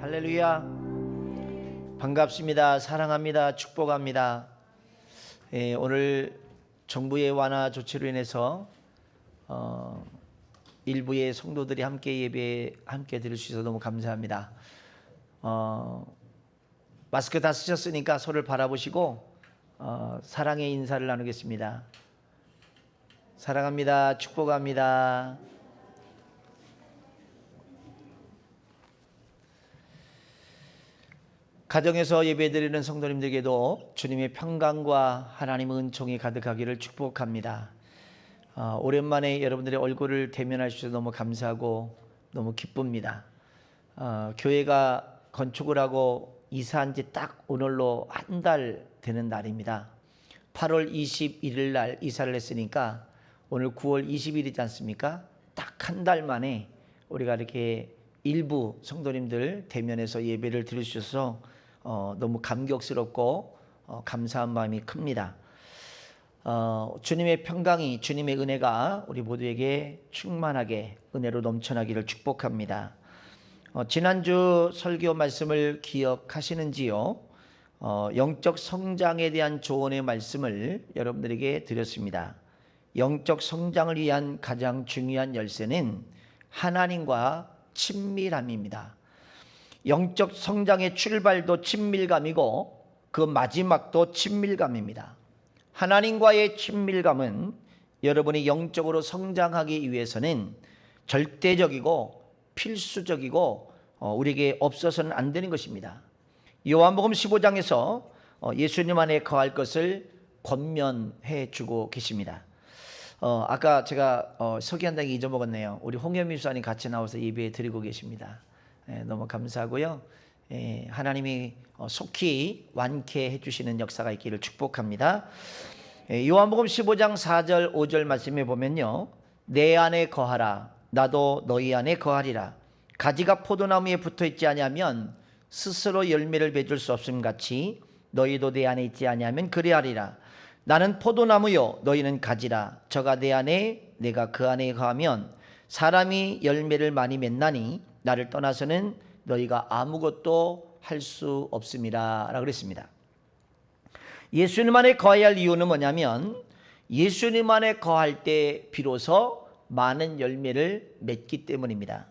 할렐루야. 반갑습니다. 사랑합니다. 축복합니다. 오늘 정부의 완화 조치로 인해서 일부의 성도들이 함께 예배에 함께 드릴 수 있어서 너무 감사합니다. 마스크 다 쓰셨으니까 서로를 바라보시고 사랑의 인사를 나누겠습니다. 사랑합니다. 축복합니다. 가정에서 예배드리는 성도님들에게도 주님의 평강과 하나님의 은총이 가득하기를 축복합니다. 오랜만에 여러분들의 얼굴을 대면할 수 있어서 너무 감사하고 너무 기쁩니다. 교회가 건축을 하고 이사한 지 딱 오늘로 한 달 되는 날입니다. 8월 21일 날 이사를 했으니까 오늘 9월 20일이지 않습니까? 딱 한 달 만에 우리가 이렇게 일부 성도님들 대면해서 예배를 드릴 수 있어서 너무 감격스럽고 감사한 마음이 큽니다. 주님의 평강이, 주님의 은혜가 우리 모두에게 충만하게 은혜로 넘쳐나기를 축복합니다. 지난주 설교 말씀을 기억하시는지요? 영적 성장에 대한 조언의 말씀을 여러분들에게 드렸습니다. 영적 성장을 위한 가장 중요한 열쇠는 하나님과 친밀함입니다. 영적 성장의 출발도 친밀감이고 그 마지막도 친밀감입니다. 하나님과의 친밀감은 여러분이 영적으로 성장하기 위해서는 절대적이고 필수적이고 우리에게 없어서는 안 되는 것입니다. 요한복음 15장에서 예수님 안에 거할 것을 권면해 주고 계십니다. 아까 제가 소개한다기 잊어먹었네요. 우리 홍현미 수사님 같이 나와서 예배 드리고 계십니다. 너무 감사하고요. 하나님이 속히 완쾌해 주시는 역사가 있기를 축복합니다. 요한복음 15장 4절 5절 말씀에 보면요, 내 안에 거하라 나도 너희 안에 거하리라. 가지가 포도나무에 붙어있지 아니하면 스스로 열매를 맺을 수 없음 같이 너희도 내 안에 있지 아니하면 그리하리라. 나는 포도나무요 너희는 가지라. 저가 내 안에 내가 그 안에 거하면 사람이 열매를 많이 맺나니 나를 떠나서는 너희가 아무것도 할 수 없음이라 라고 그랬습니다. 예수님 안에 거해야 할 이유는 뭐냐면 예수님 안에 거할 때 비로소 많은 열매를 맺기 때문입니다.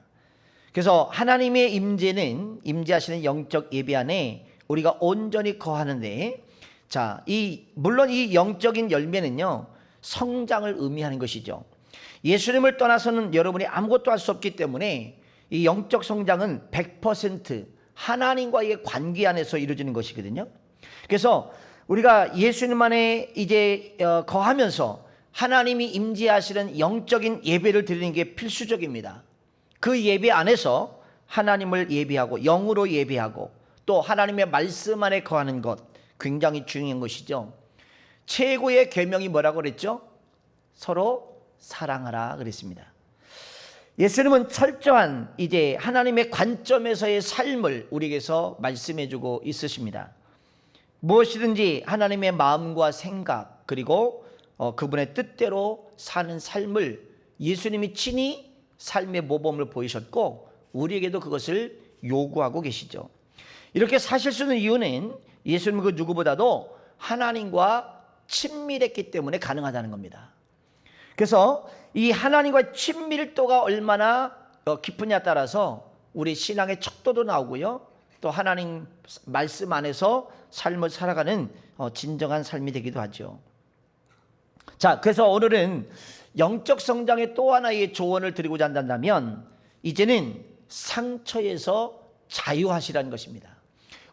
그래서 하나님의 임재는, 임재하시는 영적 예배 안에 우리가 온전히 거하는데, 물론 이 영적인 열매는요 성장을 의미하는 것이죠. 예수님을 떠나서는 여러분이 아무것도 할 수 없기 때문에 이 영적 성장은 100% 하나님과의 관계 안에서 이루어지는 것이거든요. 그래서 우리가 예수님 안에 이제 거하면서 하나님이 임재하시는 영적인 예배를 드리는 게 필수적입니다. 그 예배 안에서 하나님을 예배하고 영으로 예배하고 또 하나님의 말씀 안에 거하는 것 굉장히 중요한 것이죠. 최고의 계명이 뭐라고 그랬죠? 서로 사랑하라 그랬습니다. 예수님은 철저한 이제 하나님의 관점에서의 삶을 우리에게서 말씀해주고 있으십니다. 무엇이든지 하나님의 마음과 생각 그리고 그분의 뜻대로 사는 삶을 예수님이 친히 삶의 모범을 보이셨고 우리에게도 그것을 요구하고 계시죠. 이렇게 사실 수 있는 이유는 예수님은 그 누구보다도 하나님과 친밀했기 때문에 가능하다는 겁니다. 그래서 이 하나님과의 친밀도가 얼마나 깊으냐에 따라서 우리 신앙의 척도도 나오고요, 또 하나님 말씀 안에서 삶을 살아가는 진정한 삶이 되기도 하죠. 그래서 오늘은 영적 성장의 또 하나의 조언을 드리고자 한다면 이제는 상처에서 자유하시라는 것입니다.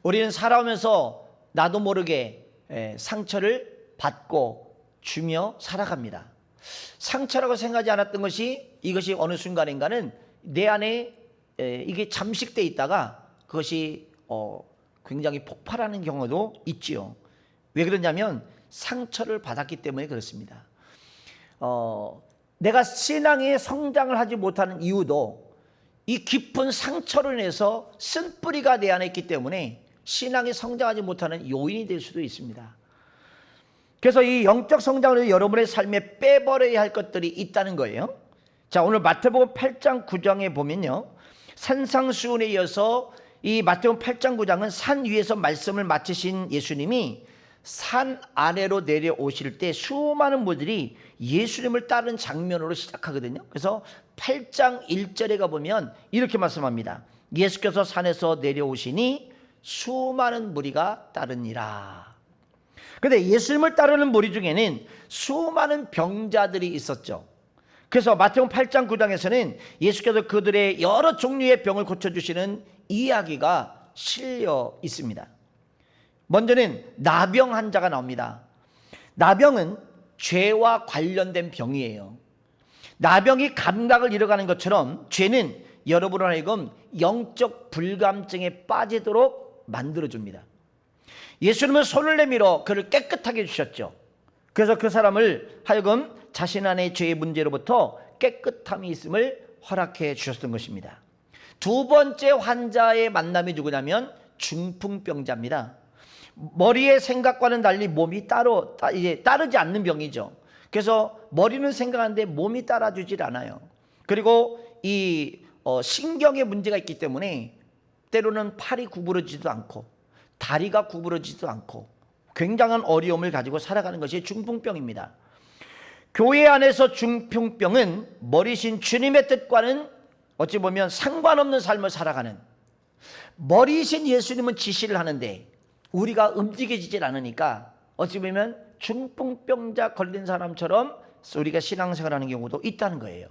우리는 살아오면서 나도 모르게 상처를 받고 주며 살아갑니다. 상처라고 생각하지 않았던 것이 이것이 어느 순간인가는 내 안에 이게 잠식되어 있다가 그것이 굉장히 폭발하는 경우도 있지요. 왜 그러냐면 상처를 받았기 때문에 그렇습니다. 내가 신앙의 성장을 하지 못하는 이유도 이 깊은 상처로 인해서 쓴뿌리가 내 안에 있기 때문에 신앙이 성장하지 못하는 요인이 될 수도 있습니다. 그래서 이 영적 성장을 위해 여러분의 삶에 빼버려야 할 것들이 있다는 거예요. 오늘 마태복음 8장 9장에 보면요, 산상수훈에 이어서 이 마태복음 8장 9장은 산 위에서 말씀을 마치신 예수님이 산 아래로 내려오실 때 수많은 무리들이 예수님을 따르는 장면으로 시작하거든요. 그래서 8장 1절에 가보면 이렇게 말씀합니다. 예수께서 산에서 내려오시니 수많은 무리가 따르니라. 그런데 예수님을 따르는 무리 중에는 수많은 병자들이 있었죠. 그래서 마태복음 8장 9장에서는 예수께서 그들의 여러 종류의 병을 고쳐주시는 이야기가 실려 있습니다. 먼저는 나병 환자가 나옵니다. 나병은 죄와 관련된 병이에요. 나병이 감각을 잃어가는 것처럼 죄는 여러분을 하여금 영적 불감증에 빠지도록 만들어줍니다. 예수님은 손을 내밀어 그를 깨끗하게 해주셨죠. 그래서 그 사람을 하여금 자신 안의 죄의 문제로부터 깨끗함이 있음을 허락해 주셨던 것입니다. 두 번째 환자의 만남이 누구냐면 중풍병자입니다. 머리의 생각과는 달리 몸이 따르지 않는 병이죠. 그래서 머리는 생각하는데 몸이 따라주질 않아요. 그리고 이 신경에 문제가 있기 때문에 때로는 팔이 구부러지지도 않고 다리가 구부러지지도 않고 굉장한 어려움을 가지고 살아가는 것이 중풍병입니다. 교회 안에서 중풍병은 머리신 주님의 뜻과는 어찌 보면 상관없는 삶을 살아가는, 머리신 예수님은 지시를 하는데 우리가 움직여지질 않으니까 어찌 보면 중풍병자 걸린 사람처럼 우리가 신앙생활하는 경우도 있다는 거예요.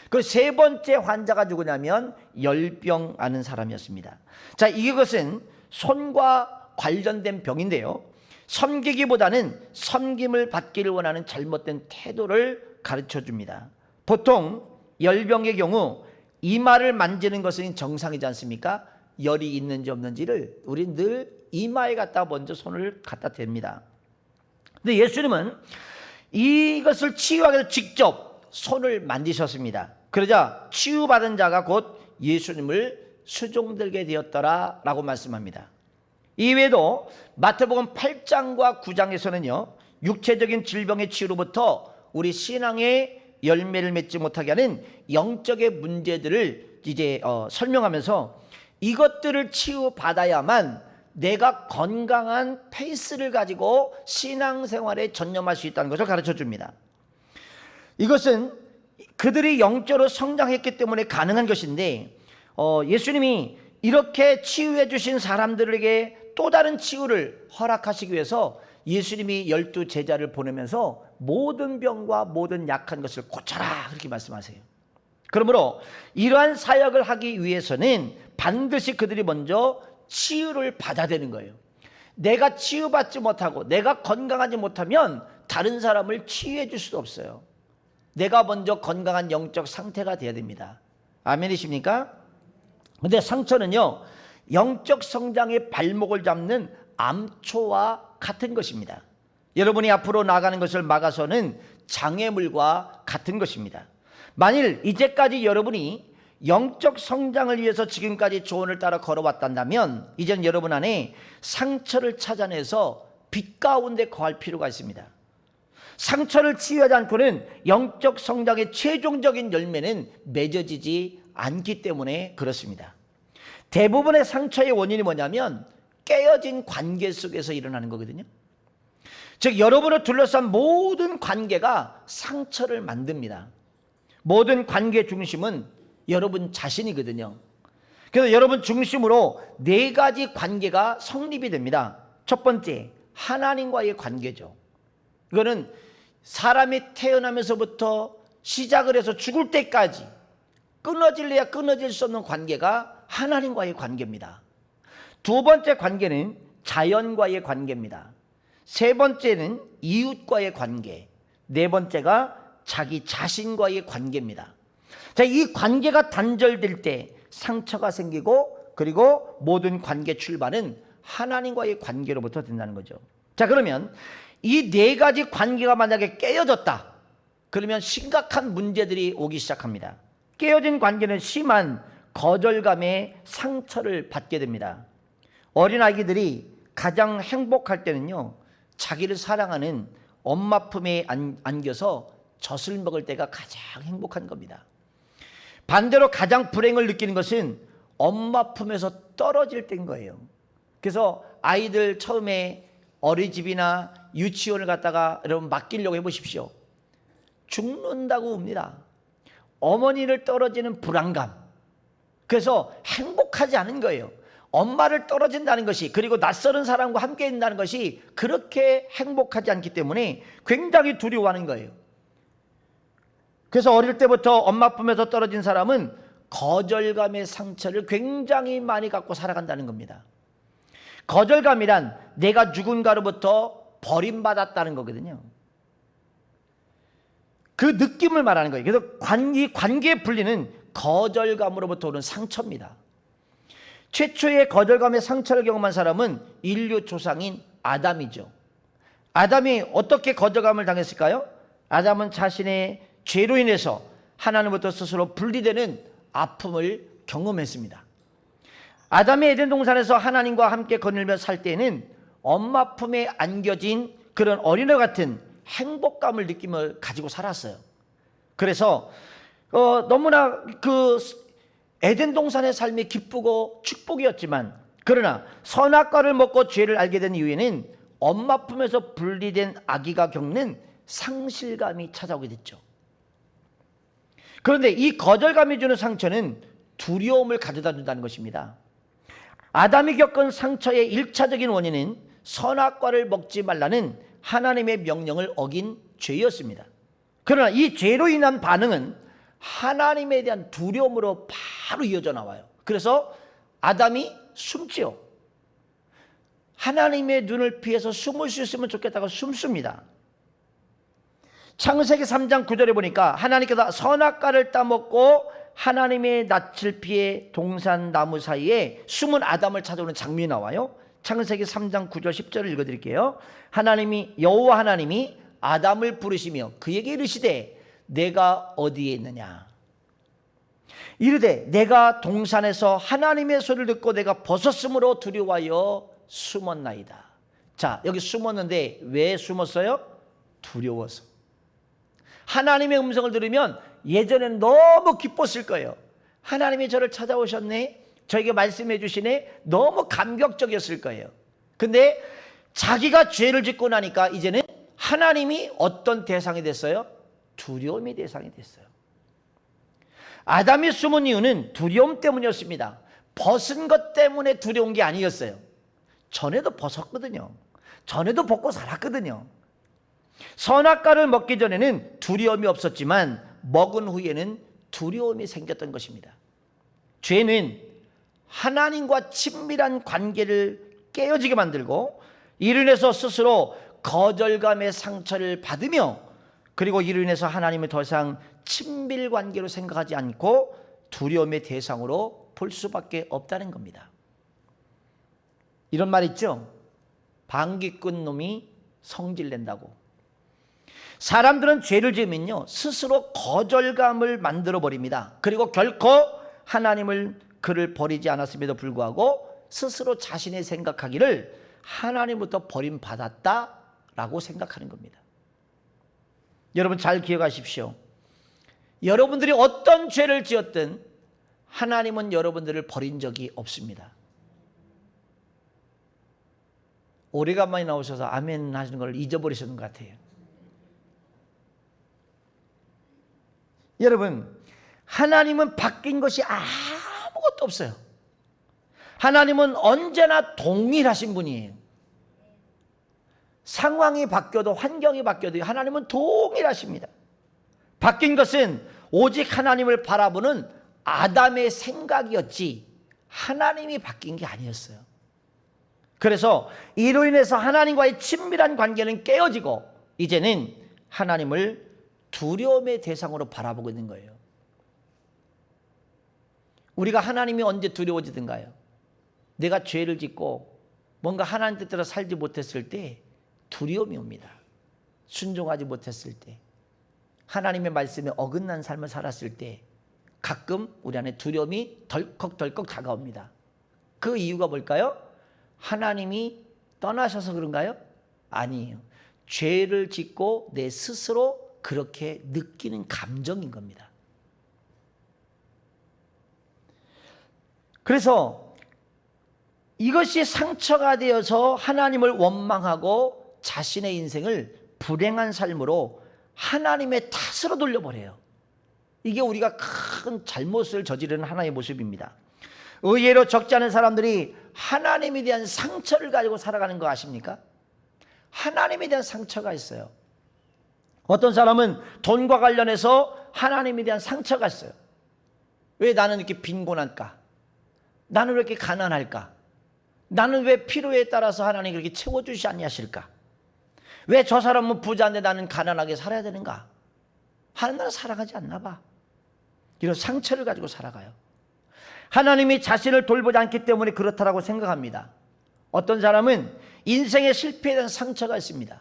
그 세 번째 환자가 누구냐면 열병 앓는 사람이었습니다. 자, 이것은 손과 관련된 병인데요, 섬기기보다는 섬김을 받기를 원하는 잘못된 태도를 가르쳐 줍니다. 보통 열병의 경우 이마를 만지는 것은 정상이지 않습니까? 열이 있는지 없는지를 우리 늘 이마에 갖다 먼저 손을 갖다 댑니다. 근데 예수님은 이것을 치유하기 위해서 직접 손을 만지셨습니다. 그러자 치유받은 자가 곧 예수님을 수종들게 되었더라 라고 말씀합니다. 이외에도 마태복음 8장과 9장에서는요, 육체적인 질병의 치유로부터 우리 신앙의 열매를 맺지 못하게 하는 영적의 문제들을 이제 설명하면서 이것들을 치유받아야만 내가 건강한 페이스를 가지고 신앙생활에 전념할 수 있다는 것을 가르쳐 줍니다. 이것은 그들이 영적으로 성장했기 때문에 가능한 것인데, 예수님이 이렇게 치유해 주신 사람들에게 또 다른 치유를 허락하시기 위해서 예수님이 12 제자를 보내면서 모든 병과 모든 약한 것을 고쳐라 그렇게 말씀하세요. 그러므로 이러한 사역을 하기 위해서는 반드시 그들이 먼저 치유를 받아야 되는 거예요. 내가 치유받지 못하고 내가 건강하지 못하면 다른 사람을 치유해 줄 수도 없어요. 내가 먼저 건강한 영적 상태가 돼야 됩니다. 아멘이십니까? 근데 상처는요, 영적 성장의 발목을 잡는 암초와 같은 것입니다. 여러분이 앞으로 나가는 것을 막아서는 장애물과 같은 것입니다. 만일 이제까지 여러분이 영적 성장을 위해서 지금까지 조언을 따라 걸어왔단다면 이제는 여러분 안에 상처를 찾아내서 빛 가운데 거할 필요가 있습니다. 상처를 치유하지 않고는 영적 성장의 최종적인 열매는 맺어지지 않기 때문에 그렇습니다. 대부분의 상처의 원인이 뭐냐면 깨어진 관계 속에서 일어나는 거거든요. 즉 여러분을 둘러싼 모든 관계가 상처를 만듭니다. 모든 관계 중심은 여러분 자신이거든요. 그래서 여러분 중심으로 4가지 관계가 성립이 됩니다. 첫 번째, 하나님과의 관계죠. 이거는 사람이 태어나면서부터 시작을 해서 죽을 때까지 끊어질래야 끊어질 수 없는 관계가 하나님과의 관계입니다. 두 번째 관계는 자연과의 관계입니다. 세 번째는 이웃과의 관계, 네 번째가 자기 자신과의 관계입니다. 자, 이 관계가 단절될 때 상처가 생기고 그리고 모든 관계 출발은 하나님과의 관계로부터 된다는 거죠. 자, 그러면 이 4가지 관계가 만약에 깨어졌다, 그러면 심각한 문제들이 오기 시작합니다. 깨어진 관계는 심한 거절감의 상처를 받게 됩니다. 어린아이들이 가장 행복할 때는요, 자기를 사랑하는 엄마 품에 안겨서 젖을 먹을 때가 가장 행복한 겁니다. 반대로 가장 불행을 느끼는 것은 엄마 품에서 떨어질 때인 거예요. 그래서 아이들 처음에 어린이집이나 유치원을 갔다가 여러분 맡기려고 해보십시오. 죽는다고 웁니다. 어머니를 떨어지는 불안감. 그래서 행복하지 않은 거예요. 엄마를 떨어진다는 것이, 그리고 낯설은 사람과 함께 있다는 것이 그렇게 행복하지 않기 때문에 굉장히 두려워하는 거예요. 그래서 어릴 때부터 엄마 품에서 떨어진 사람은 거절감의 상처를 굉장히 많이 갖고 살아간다는 겁니다. 거절감이란 내가 누군가로부터 버림받았다는 거거든요. 그 느낌을 말하는 거예요. 그래서 이 관계의 분리는 거절감으로부터 오는 상처입니다. 최초의 거절감의 상처를 경험한 사람은 인류 조상인 아담이죠. 아담이 어떻게 거절감을 당했을까요? 아담은 자신의 죄로 인해서 하나님부터 스스로 분리되는 아픔을 경험했습니다. 아담이 에덴 동산에서 하나님과 함께 거닐며 살 때에는 엄마 품에 안겨진 그런 어린애 같은 행복감을 느낌을 가지고 살았어요. 그래서 너무나 그 에덴 동산의 삶이 기쁘고 축복이었지만, 그러나 선악과를 먹고 죄를 알게 된 이후에는 엄마 품에서 분리된 아기가 겪는 상실감이 찾아오게 됐죠. 그런데 이 거절감이 주는 상처는 두려움을 가져다 준다는 것입니다. 아담이 겪은 상처의 1차적인 원인은 선악과를 먹지 말라는 하나님의 명령을 어긴 죄였습니다. 그러나 이 죄로 인한 반응은 하나님에 대한 두려움으로 바로 이어져 나와요. 그래서 아담이 숨지요. 하나님의 눈을 피해서 숨을 수 있으면 좋겠다고 숨습니다. 창세기 3장 9절에 보니까 하나님께서 선악과를 따먹고 하나님의 낯을 피해 동산 나무 사이에 숨은 아담을 찾아오는 장면이 나와요. 창세기 3장 9절 10절을 읽어드릴게요. 여호와 하나님이 아담을 부르시며 그에게 이르시되 내가 어디에 있느냐. 이르되 내가 동산에서 하나님의 소리를 듣고 내가 벗었으므로 두려워하여 숨었나이다. 자, 여기 숨었는데 왜 숨었어요? 두려워서. 하나님의 음성을 들으면 예전에는 너무 기뻤을 거예요. 하나님이 저를 찾아오셨네, 저에게 말씀해 주시네, 너무 감격적이었을 거예요. 근데 자기가 죄를 짓고 나니까 이제는 하나님이 어떤 대상이 됐어요? 두려움의 대상이 됐어요. 아담이 숨은 이유는 두려움 때문이었습니다. 벗은 것 때문에 두려운 게 아니었어요. 전에도 벗었거든요. 전에도 벗고 살았거든요. 선악과를 먹기 전에는 두려움이 없었지만 먹은 후에는 두려움이 생겼던 것입니다. 죄는 하나님과 친밀한 관계를 깨어지게 만들고 이로 인해서 스스로 거절감의 상처를 받으며, 그리고 이로 인해서 하나님을 더 이상 친밀 관계로 생각하지 않고 두려움의 대상으로 볼 수밖에 없다는 겁니다. 이런 말 있죠? 방귀꾼 놈이 성질낸다고. 사람들은 죄를 지으면요 스스로 거절감을 만들어 버립니다. 그리고 결코 하나님을 그를 버리지 않았음에도 불구하고 스스로 자신의 생각하기를 하나님부터 버림받았다라고 생각하는 겁니다. 여러분 잘 기억하십시오. 여러분들이 어떤 죄를 지었든 하나님은 여러분들을 버린 적이 없습니다. 오래간만에 나오셔서 아멘 하시는 걸 잊어버리셨는 것 같아요. 여러분, 하나님은 바뀐 것이 아무것도 없어요. 하나님은 언제나 동일하신 분이에요. 상황이 바뀌어도 환경이 바뀌어도 하나님은 동일하십니다. 바뀐 것은 오직 하나님을 바라보는 아담의 생각이었지 하나님이 바뀐 게 아니었어요. 그래서 이로 인해서 하나님과의 친밀한 관계는 깨어지고 이제는 하나님을 두려움의 대상으로 바라보고 있는 거예요. 우리가 하나님이 언제 두려워지든가요? 내가 죄를 짓고 뭔가 하나님 뜻대로 살지 못했을 때 두려움이 옵니다. 순종하지 못했을 때, 하나님의 말씀에 어긋난 삶을 살았을 때 가끔 우리 안에 두려움이 덜컥덜컥 다가옵니다. 그 이유가 뭘까요? 하나님이 떠나셔서 그런가요? 아니에요. 죄를 짓고 내 스스로 그렇게 느끼는 감정인 겁니다. 그래서 이것이 상처가 되어서 하나님을 원망하고 자신의 인생을 불행한 삶으로 하나님의 탓으로 돌려버려요. 이게 우리가 큰 잘못을 저지르는 하나의 모습입니다. 의외로 적지 않은 사람들이 하나님에 대한 상처를 가지고 살아가는 거 아십니까? 하나님에 대한 상처가 있어요. 어떤 사람은 돈과 관련해서 하나님에 대한 상처가 있어요. 왜 나는 이렇게 빈곤할까? 나는 왜 이렇게 가난할까? 나는 왜 필요에 따라서 하나님이 그렇게 채워주시 아니하실까? 왜 저 사람은 부자인데 나는 가난하게 살아야 되는가? 하나님은 살아가지 않나 봐. 이런 상처를 가지고 살아가요. 하나님이 자신을 돌보지 않기 때문에 그렇다라고 생각합니다. 어떤 사람은 인생의 실패에 대한 상처가 있습니다.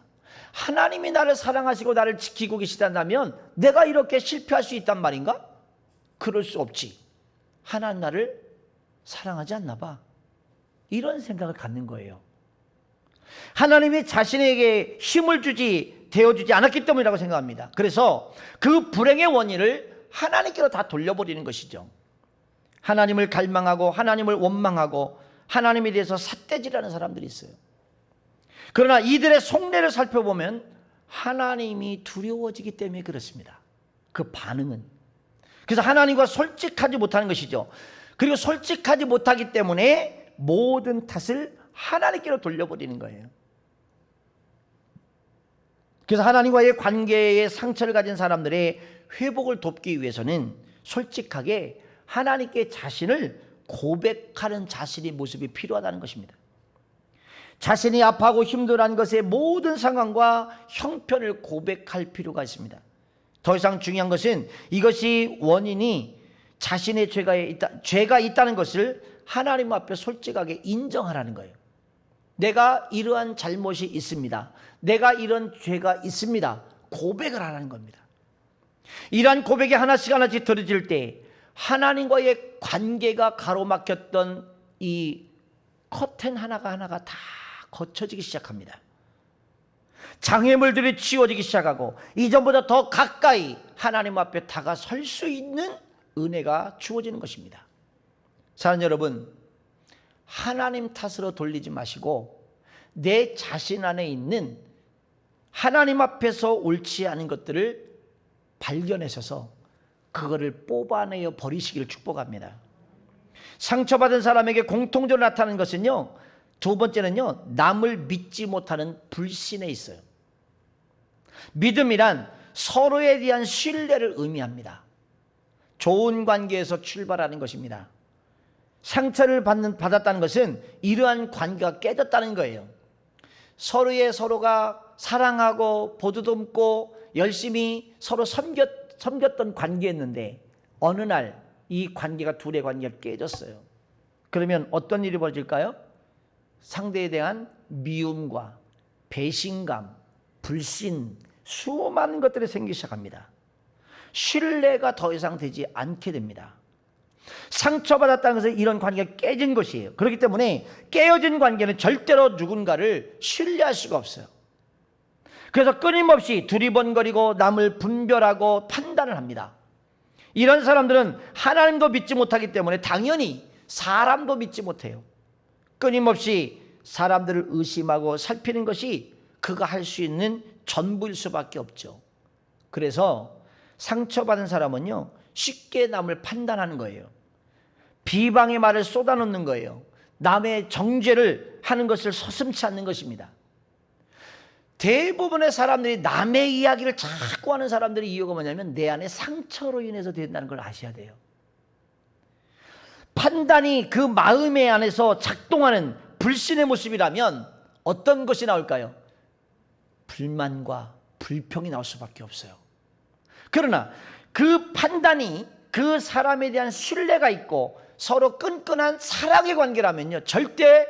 하나님이 나를 사랑하시고 나를 지키고 계시다면 내가 이렇게 실패할 수 있단 말인가? 그럴 수 없지. 하나님 나를 사랑하지 않나 봐. 이런 생각을 갖는 거예요. 하나님이 자신에게 힘을 되어주지 않았기 때문이라고 생각합니다. 그래서 그 불행의 원인을 하나님께로 다 돌려버리는 것이죠. 하나님을 갈망하고 하나님을 원망하고 하나님에 대해서 삿대질하는 사람들이 있어요. 그러나 이들의 속내를 살펴보면 하나님이 두려워지기 때문에 그렇습니다. 그 반응은. 그래서 하나님과 솔직하지 못하는 것이죠. 그리고 솔직하지 못하기 때문에 모든 탓을 하나님께로 돌려버리는 거예요. 그래서 하나님과의 관계에 상처를 가진 사람들의 회복을 돕기 위해서는 솔직하게 하나님께 자신을 고백하는 자신의 모습이 필요하다는 것입니다. 자신이 아파하고 힘들어하는 것의 모든 상황과 형편을 고백할 필요가 있습니다. 더 이상 중요한 것은 이것이 원인이 자신의 죄가 있다는 것을 하나님 앞에 솔직하게 인정하라는 거예요. 내가 이러한 잘못이 있습니다. 내가 이런 죄가 있습니다. 고백을 하라는 겁니다. 이러한 고백이 하나씩 하나씩 들어질 때 하나님과의 관계가 가로막혔던 이 커튼 하나가 다 거쳐지기 시작합니다. 장애물들이 치워지기 시작하고 이전보다 더 가까이 하나님 앞에 다가설 수 있는 은혜가 주어지는 것입니다. 사랑하는 여러분, 하나님 탓으로 돌리지 마시고 내 자신 안에 있는 하나님 앞에서 옳지 않은 것들을 발견하셔서 그거를 뽑아내어 버리시기를 축복합니다. 상처받은 사람에게 공통적으로 나타나는 것은요, 두 번째는요, 남을 믿지 못하는 불신에 있어요. 믿음이란 서로에 대한 신뢰를 의미합니다. 좋은 관계에서 출발하는 것입니다. 상처를 받았다는 것은 이러한 관계가 깨졌다는 거예요. 서로가 사랑하고 보듬고 열심히 서로 섬겼던 관계였는데 어느 날 이 관계가 둘의 관계가 깨졌어요. 그러면 어떤 일이 벌어질까요? 상대에 대한 미움과 배신감, 불신, 수많은 것들이 생기기 시작합니다. 신뢰가 더 이상 되지 않게 됩니다. 상처받았다는 것은 이런 관계가 깨진 것이에요. 그렇기 때문에 깨어진 관계는 절대로 누군가를 신뢰할 수가 없어요. 그래서 끊임없이 두리번거리고 남을 분별하고 판단을 합니다. 이런 사람들은 하나님도 믿지 못하기 때문에 당연히 사람도 믿지 못해요. 끊임없이 사람들을 의심하고 살피는 것이 그가 할 수 있는 전부일 수밖에 없죠. 그래서 상처받은 사람은요, 쉽게 남을 판단하는 거예요. 비방의 말을 쏟아놓는 거예요. 남의 정죄를 하는 것을 서슴지 않는 것입니다. 대부분의 사람들이 남의 이야기를 자꾸 하는 사람들의 이유가 뭐냐면 내 안에 상처로 인해서 된다는 걸 아셔야 돼요. 판단이 그 마음의 안에서 작동하는 불신의 모습이라면 어떤 것이 나올까요? 불만과 불평이 나올 수밖에 없어요. 그러나 그 판단이 그 사람에 대한 신뢰가 있고 서로 끈끈한 사랑의 관계라면요, 절대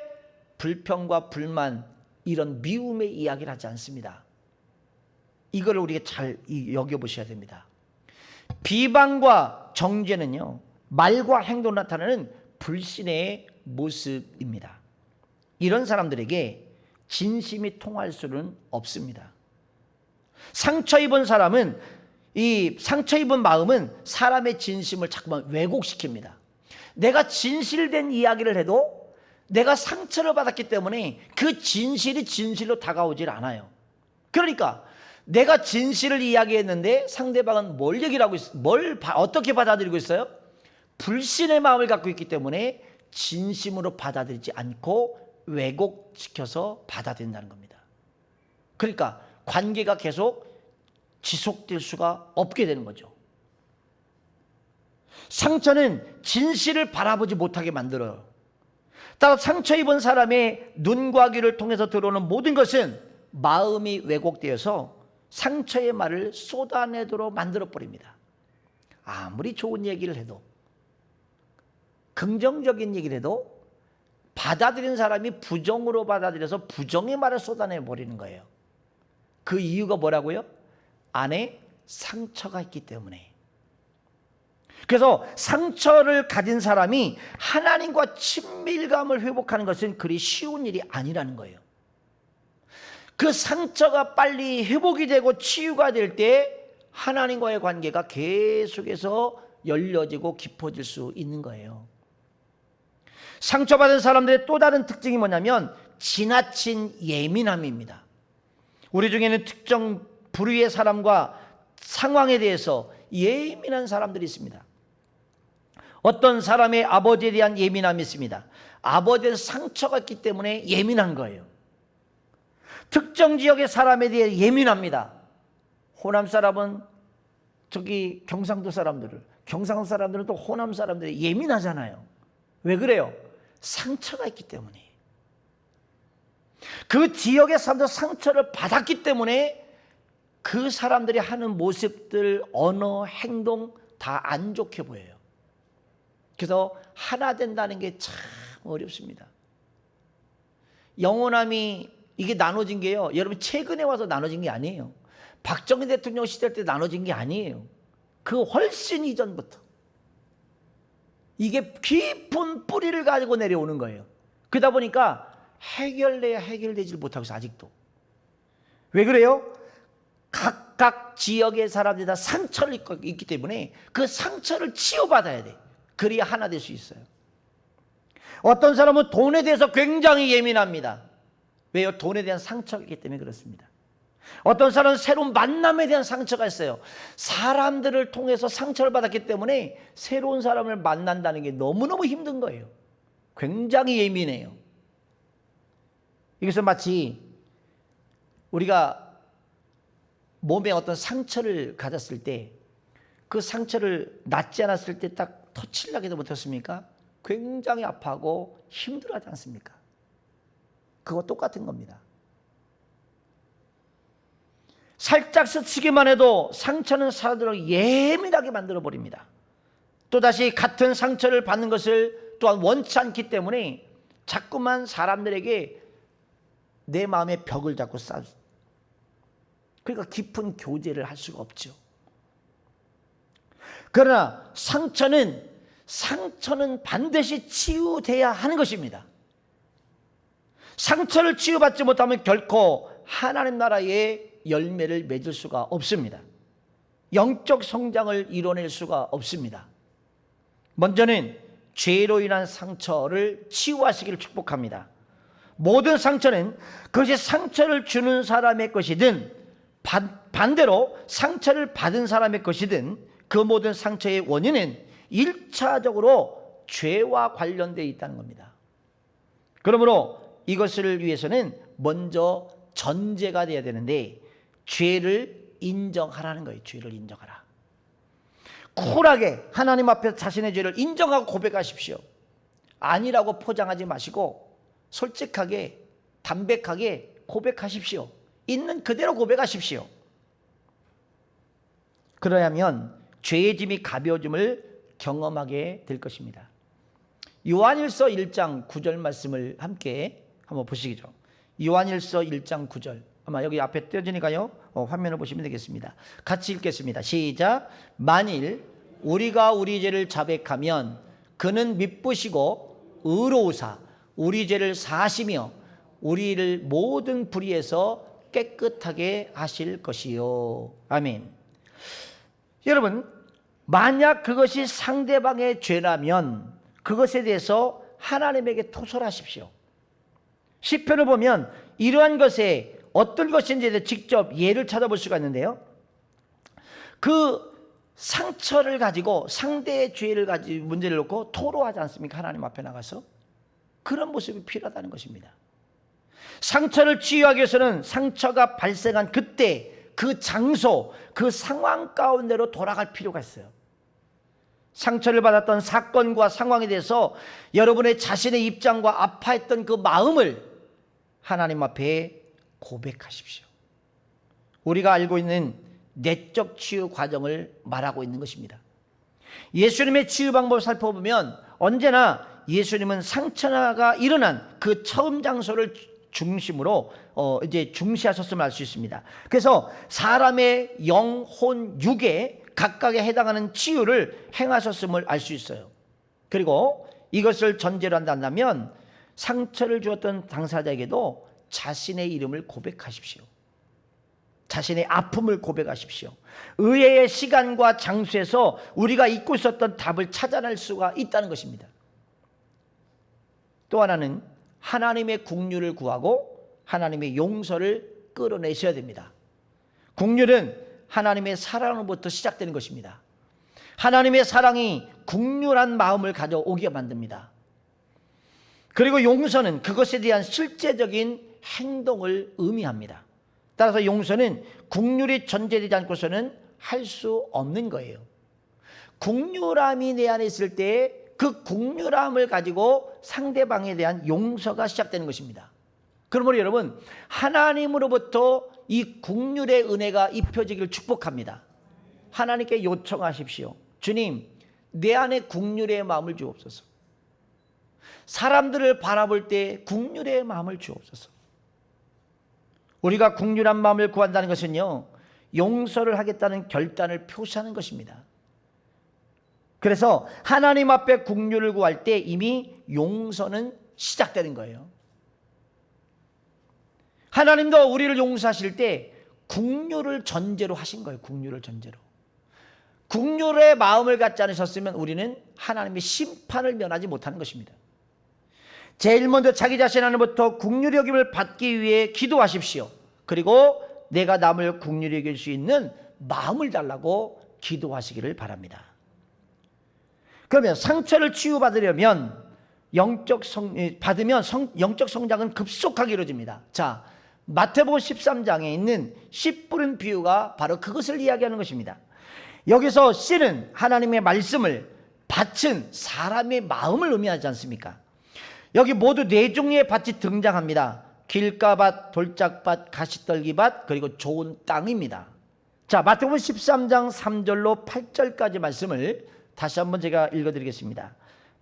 불평과 불만, 이런 미움의 이야기를 하지 않습니다. 이걸 우리가 잘 여겨보셔야 됩니다. 비방과 정죄는요, 말과 행동으로 나타나는 불신의 모습입니다. 이런 사람들에게 진심이 통할 수는 없습니다. 상처 입은 사람은, 이 상처 입은 마음은 사람의 진심을 자꾸만 왜곡시킵니다. 내가 진실된 이야기를 해도 내가 상처를 받았기 때문에 그 진실이 진실로 다가오질 않아요. 그러니까 내가 진실을 이야기했는데 상대방은 뭘 얘기를 하고 있어요? 어떻게 받아들이고 있어요? 불신의 마음을 갖고 있기 때문에 진심으로 받아들이지 않고 왜곡시켜서 받아들인다는 겁니다. 그러니까 관계가 계속 지속될 수가 없게 되는 거죠. 상처는 진실을 바라보지 못하게 만들어요. 따라 상처 입은 사람의 눈과 귀를 통해서 들어오는 모든 것은 마음이 왜곡되어서 상처의 말을 쏟아내도록 만들어버립니다. 아무리 좋은 얘기를 해도, 긍정적인 얘기를 해도 받아들인 사람이 부정으로 받아들여서 부정의 말을 쏟아내버리는 거예요. 그 이유가 뭐라고요? 안에 상처가 있기 때문에. 그래서 상처를 가진 사람이 하나님과 친밀감을 회복하는 것은 그리 쉬운 일이 아니라는 거예요. 그 상처가 빨리 회복이 되고 치유가 될 때 하나님과의 관계가 계속해서 열려지고 깊어질 수 있는 거예요. 상처받은 사람들의 또 다른 특징이 뭐냐면 지나친 예민함입니다. 우리 중에는 특정 부류의 사람과 상황에 대해서 예민한 사람들이 있습니다. 어떤 사람의 아버지에 대한 예민함이 있습니다. 아버지의 상처가 있기 때문에 예민한 거예요. 특정 지역의 사람에 대해 예민합니다. 호남 사람은 저기 경상도 사람들은 또 호남 사람들이 예민하잖아요. 왜 그래요? 상처가 있기 때문에. 그 지역의 사람들 상처를 받았기 때문에 그 사람들이 하는 모습들, 언어, 행동 다 안 좋게 보여요. 그래서 하나 된다는 게 참 어렵습니다. 영원함이 이게 나눠진 게요, 여러분 최근에 와서 나눠진 게 아니에요. 박정희 대통령 시절 때 나눠진 게 아니에요. 그 훨씬 이전부터 이게 깊은 뿌리를 가지고 내려오는 거예요. 그러다 보니까 해결돼야 해결되지 못하고 있어요. 아직도. 왜 그래요? 각각 지역의 사람들이 다 상처를 있기 때문에 그 상처를 치유받아야 돼. 그래야 하나 될 수 있어요. 어떤 사람은 돈에 대해서 굉장히 예민합니다. 왜요? 돈에 대한 상처가 있기 때문에 그렇습니다. 어떤 사람은 새로운 만남에 대한 상처가 있어요. 사람들을 통해서 상처를 받았기 때문에 새로운 사람을 만난다는 게 너무너무 힘든 거예요. 굉장히 예민해요. 이것은 마치 우리가 몸에 어떤 상처를 가졌을 때 그 상처를 낫지 않았을 때 딱 터치를 하게 되면 어떻습니까? 굉장히 아파하고 힘들어하지 않습니까? 그거 똑같은 겁니다. 살짝 스치기만 해도 상처는 사람들을 예민하게 만들어버립니다. 또다시 같은 상처를 받는 것을 또한 원치 않기 때문에 자꾸만 사람들에게 내 마음의 벽을 자꾸 쌓아. 그러니까 깊은 교제를 할 수가 없죠. 그러나 상처는 반드시 치유돼야 하는 것입니다. 상처를 치유받지 못하면 결코 하나님 나라의 열매를 맺을 수가 없습니다. 영적 성장을 이뤄낼 수가 없습니다. 먼저는 죄로 인한 상처를 치유하시기를 축복합니다. 모든 상처는 그것이 상처를 주는 사람의 것이든 반대로 상처를 받은 사람의 것이든 그 모든 상처의 원인은 1차적으로 죄와 관련되어 있다는 겁니다. 그러므로 이것을 위해서는 먼저 전제가 되어야 되는데 죄를 인정하라는 거예요. 죄를 인정하라. 쿨하게 하나님 앞에서 자신의 죄를 인정하고 고백하십시오. 아니라고 포장하지 마시고 솔직하게 담백하게 고백하십시오. 있는 그대로 고백하십시오. 그러야면 죄의 짐이 가벼워짐을 경험하게 될 것입니다. 요한일서 1장 9절 말씀을 함께 한번 보시죠. 요한일서 1장 9절. 아마 여기 앞에 떼어지니까요. 화면을 보시면 되겠습니다. 같이 읽겠습니다. 시작. 만일 우리가 우리 죄를 자백하면 그는 미쁘시고 의로우사 우리 죄를 사하시며 우리를 모든 불의에서 깨끗하게 하실 것이요. 아멘. 여러분, 만약 그것이 상대방의 죄라면 그것에 대해서 하나님에게 토설하십시오. 시편을 보면 이러한 것에 어떤 것인지에 대해 직접 예를 찾아볼 수가 있는데요. 그 상처를 가지고 상대의 죄를 가지고 문제를 놓고 토로하지 않습니까? 하나님 앞에 나가서. 그런 모습이 필요하다는 것입니다. 상처를 치유하기 위해서는 상처가 발생한 그때 그 장소, 그 상황 가운데로 돌아갈 필요가 있어요. 상처를 받았던 사건과 상황에 대해서 여러분의 자신의 입장과 아파했던 그 마음을 하나님 앞에 고백하십시오. 우리가 알고 있는 내적 치유 과정을 말하고 있는 것입니다. 예수님의 치유 방법을 살펴보면 언제나 예수님은 상처가 일어난 그 처음 장소를 중심으로 이제 중시하셨음을 알 수 있습니다. 그래서 사람의 영, 혼, 육에 각각에 해당하는 치유를 행하셨음을 알 수 있어요. 그리고 이것을 전제로 한다면 상처를 주었던 당사자에게도 자신의 이름을 고백하십시오. 자신의 아픔을 고백하십시오. 의외의 시간과 장소에서 우리가 잊고 있었던 답을 찾아낼 수가 있다는 것입니다. 또 하나는 하나님의 긍휼을 구하고 하나님의 용서를 끌어내셔야 됩니다. 긍휼은 하나님의 사랑으로부터 시작되는 것입니다. 하나님의 사랑이 긍휼한 마음을 가져오게 만듭니다. 그리고 용서는 그것에 대한 실제적인 행동을 의미합니다. 따라서 용서는 긍휼이 전제되지 않고서는 할 수 없는 거예요. 긍휼함이 내 안에 있을 때 그 긍휼함을 가지고 상대방에 대한 용서가 시작되는 것입니다. 그러므로 여러분, 하나님으로부터 이 긍휼의 은혜가 입혀지기를 축복합니다. 하나님께 요청하십시오. 주님, 내 안에 긍휼의 마음을 주옵소서. 사람들을 바라볼 때 긍휼의 마음을 주옵소서. 우리가 긍휼한 마음을 구한다는 것은요, 용서를 하겠다는 결단을 표시하는 것입니다. 그래서 하나님 앞에 긍휼을 구할 때 이미 용서는 시작되는 거예요. 하나님도 우리를 용서하실 때 긍휼을 전제로 하신 거예요. 긍휼을 전제로. 긍휼의 마음을 갖지 않으셨으면 우리는 하나님의 심판을 면하지 못하는 것입니다. 제일 먼저 자기 자신 하나님부터 긍휼히 여김을 받기 위해 기도하십시오. 그리고 내가 남을 긍휼히 여길 수 있는 마음을 달라고 기도하시기를 바랍니다. 그러면 상처를 치유받으려면 영적 성장은 급속하게 이루어집니다. 자, 마태복음 13장에 있는 씨 뿌린 비유가 바로 그것을 이야기하는 것입니다. 여기서 씨는 하나님의 말씀을, 밭은 사람의 마음을 의미하지 않습니까? 여기 모두 네 종류의 밭이 등장합니다. 길가밭, 돌짝밭, 가시떨기밭, 그리고 좋은 땅입니다. 자, 마태복음 13장 3절로 8절까지 말씀을 다시 한번 제가 읽어드리겠습니다.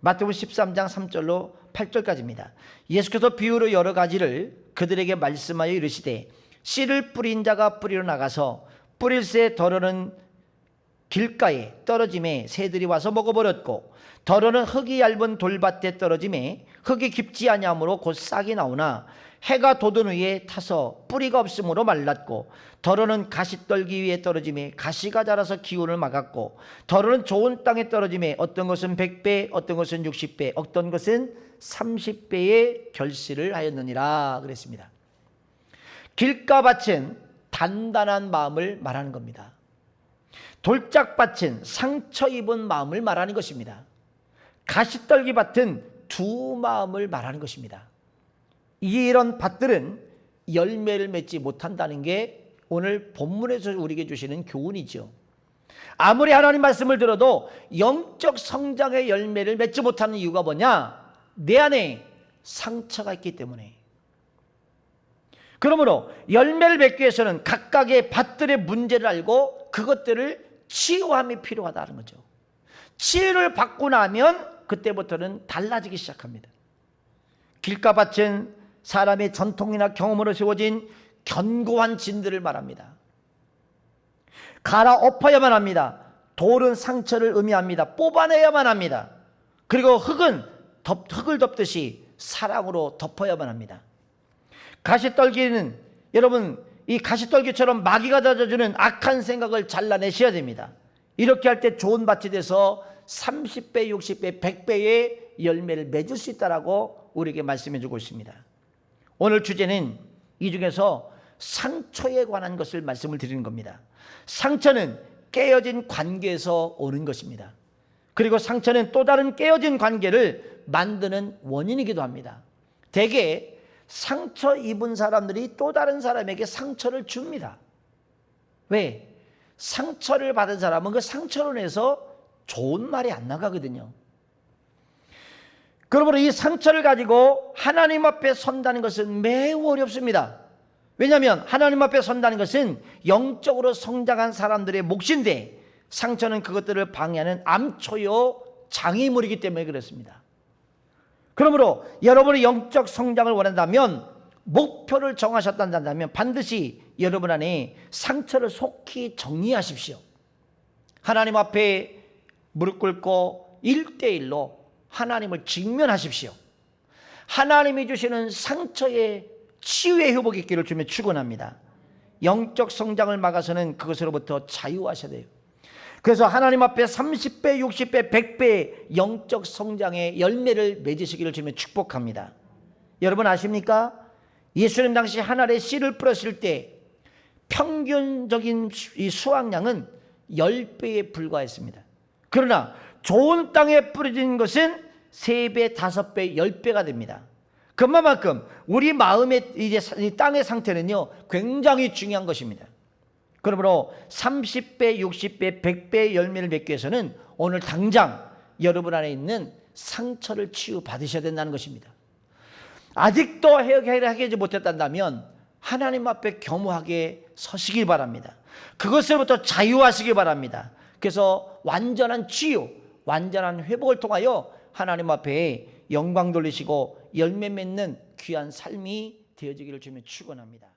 마태복음 13장 3절로 8절까지입니다. 예수께서 비유로 여러 가지를 그들에게 말씀하여 이르시되 씨를 뿌린 자가 뿌리러 나가서 뿌릴새 덜어는 길가에 떨어짐에 새들이 와서 먹어버렸고, 덜어는 흙이 얇은 돌밭에 떨어짐에 흙이 깊지 아니하므로 곧 싹이 나오나 해가 돋은 후에 타서 뿌리가 없으므로 말랐고, 덜어는 가시떨기 위에 떨어짐에 가시가 자라서 기운을 막았고, 덜어는 좋은 땅에 떨어짐에 어떤 것은 100배, 어떤 것은 60배, 어떤 것은 30배의 결실을 하였느니라 그랬습니다. 길가밭은 단단한 마음을 말하는 겁니다. 돌짝밭은 상처 입은 마음을 말하는 것입니다. 가시떨기밭은 두 마음을 말하는 것입니다. 이런 밭들은 열매를 맺지 못한다는 게 오늘 본문에서 우리에게 주시는 교훈이죠. 아무리 하나님 말씀을 들어도 영적 성장의 열매를 맺지 못하는 이유가 뭐냐? 내 안에 상처가 있기 때문에. 그러므로 열매를 맺기 위해서는 각각의 밭들의 문제를 알고 그것들을 치유함이 필요하다는 거죠. 치유를 받고 나면 그때부터는 달라지기 시작합니다. 길가밭은 사람의 전통이나 경험으로 세워진 견고한 진들을 말합니다. 갈아엎어야만 합니다. 돌은 상처를 의미합니다. 뽑아내야만 합니다. 그리고 흙은 흙을 덮듯이 사랑으로 덮어야만 합니다. 가시떨기는 여러분, 이 가시떨기처럼 마귀가 젖어주는 악한 생각을 잘라내셔야 됩니다. 이렇게 할 때 좋은 밭이 돼서 30배, 60배, 100배의 열매를 맺을 수 있다라고 우리에게 말씀해 주고 있습니다. 오늘 주제는 이 중에서 상처에 관한 것을 말씀을 드리는 겁니다. 상처는 깨어진 관계에서 오는 것입니다. 그리고 상처는 또 다른 깨어진 관계를 만드는 원인이기도 합니다. 대개 상처 입은 사람들이 또 다른 사람에게 상처를 줍니다. 왜? 상처를 받은 사람은 그 상처로 인해서 좋은 말이 안 나가거든요. 그러므로 이 상처를 가지고 하나님 앞에 선다는 것은 매우 어렵습니다. 왜냐하면 하나님 앞에 선다는 것은 영적으로 성장한 사람들의 몫인데, 상처는 그것들을 방해하는 암초요 장애물이기 때문에 그렇습니다. 그러므로 여러분의 영적 성장을 원한다면, 목표를 정하셨다면 반드시 여러분 안에 상처를 속히 정리하십시오. 하나님 앞에 무릎 꿇고 1대1로 하나님을 직면하십시오. 하나님이 주시는 상처의 치유의 회복의 길을 주며 축원합니다. 영적 성장을 막아서는 그것으로부터 자유하셔야 돼요. 그래서 하나님 앞에 30배, 60배, 100배의 영적 성장의 열매를 맺으시기를 주며 축복합니다. 여러분 아십니까? 예수님 당시 한 알에 씨를 뿌렸을 때 평균적인 이 수확량은 10배에 불과했습니다. 그러나 좋은 땅에 뿌려진 것은 3배, 5배, 10배가 됩니다. 그만큼 우리 마음의 이제 이 땅의 상태는요 굉장히 중요한 것입니다. 그러므로 30배, 60배, 100배의 열매를 맺기 위해서는 오늘 당장 여러분 안에 있는 상처를 치유받으셔야 된다는 것입니다. 아직도 해결하지 못했다면 하나님 앞에 겸허하게 서시길 바랍니다. 그것으로부터 자유하시길 바랍니다. 그래서 완전한 치유, 완전한 회복을 통하여 하나님 앞에 영광 돌리시고 열매 맺는 귀한 삶이 되어지기를 주며 축원합니다.